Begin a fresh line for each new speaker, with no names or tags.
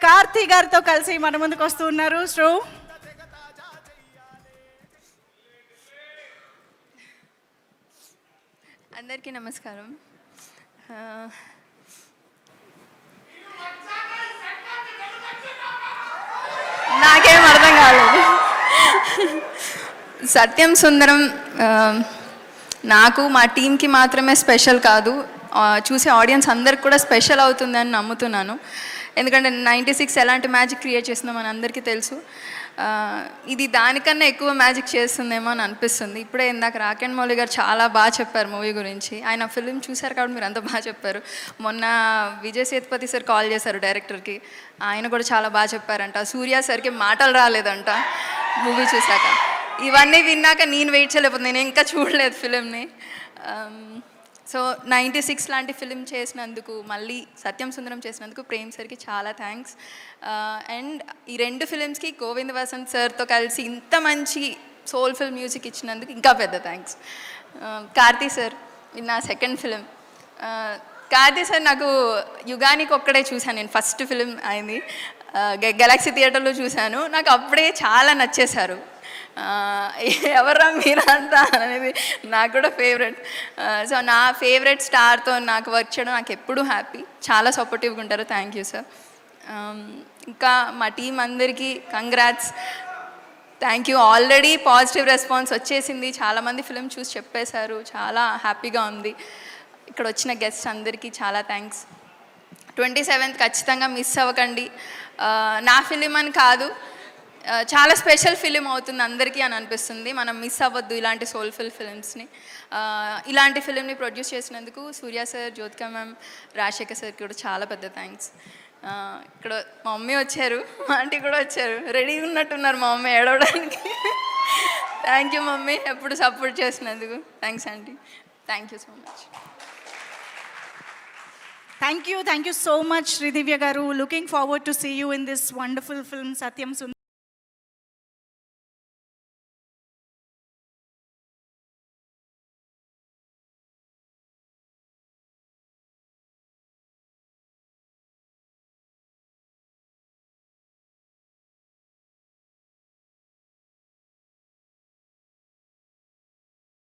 కార్తీ గారితో కలిసి మన ముందుకు వస్తూ ఉన్నారు. శ్రో
అందరికీ నమస్కారం. నాకేం అర్థం కాలేదు. సత్యం సుందరం నాకు మా టీంకి మాత్రమే స్పెషల్ కాదు, చూసే ఆడియన్స్ అందరికి కూడా స్పెషల్ అవుతుందని నమ్ముతున్నాను. ఎందుకంటే 96 ఎలాంటి మ్యాజిక్ క్రియేట్ చేస్తుందో మన అందరికీ తెలుసు. ఇది దానికన్నా ఎక్కువ మ్యాజిక్ చేస్తుందేమో అని అనిపిస్తుంది. ఇప్పుడే ఇందాక రాకెన్ మౌలి గారు చాలా బాగా చెప్పారు మూవీ గురించి. ఆయన ఫిల్మ్ చూశారు కాబట్టి మీరు అంత బాగా చెప్పారు. మొన్న విజయ్ సేతుపతి సార్ కాల్ చేశారు డైరెక్టర్కి, ఆయన కూడా చాలా బాగా చెప్పారంట. సూర్య సార్కి మాటలు రాలేదంట మూవీ చూశాక. ఇవన్నీ విన్నాక నేను వెయిట్ చేయలేకపోతే, నేను ఇంకా చూడలేదు ఫిలింని. సో 96 లాంటి ఫిలిం చేసినందుకు, మళ్ళీ సత్యం సుందరం చేసినందుకు ప్రేమ్ సార్కి చాలా థ్యాంక్స్. అండ్ ఈ 2 ఫిలిమ్స్కి గోవింద్ వసంత్ సార్తో కలిసి ఇంత మంచి సోల్ఫుల్ మ్యూజిక్ ఇచ్చినందుకు ఇంకా పెద్ద థ్యాంక్స్. కార్తీ సార్, ఇది నా సెకండ్ ఫిలిం. కార్తీ సార్ నాకు యుగానికి ఒక్కడే చూశాను నేను, ఫస్ట్ ఫిలిం అయింది గెలాక్సీ థియేటర్లో చూశాను. నాకు అప్పుడే చాలా నచ్చేశారు. ఎవరా మీరంతా అనేది నాకు కూడా ఫేవరెట్. సో నా ఫేవరెట్ స్టార్తో నాకు వర్క్ చేయడం నాకు ఎప్పుడూ హ్యాపీ. చాలా సపోర్టివ్గా ఉంటారు. Thank you sir. ఇంకా మా టీం అందరికీ congrats, thank you. Already positive response వచ్చేసింది, చాలామంది ఫిలిం చూసి చెప్పేశారు, చాలా హ్యాపీగా ఉంది. ఇక్కడ వచ్చిన గెస్ట్ అందరికీ చాలా థ్యాంక్స్. 27th ఖచ్చితంగా మిస్ అవ్వకండి. నా ఫిలిం అని కాదు, చాలా స్పెషల్ ఫిలిం అవుతుంది అందరికీ అని అనిపిస్తుంది. మనం మిస్ అవ్వద్దు ఇలాంటి సోల్ఫుల్ ఫిలిమ్స్ని. ఇలాంటి ఫిలింని ప్రొడ్యూస్ చేసినందుకు సూర్య సార్, జ్యోతిక మ్యామ్, రాజశేఖర్ సార్కి కూడా చాలా పెద్ద థ్యాంక్స్. ఇక్కడ మా మమ్మీ వచ్చారు, మా ఆంటీ కూడా వచ్చారు, రెడీగా ఉన్నట్టున్నారు మా మమ్మీ ఏడవడానికి. థ్యాంక్ యూ మమ్మీ, ఎప్పుడు సపోర్ట్ చేసినందుకు. Thanks aunty, thank you so much.
Thank you so much Sridivya garu. Looking forward to see you in this wonderful film Satyam Sundaram.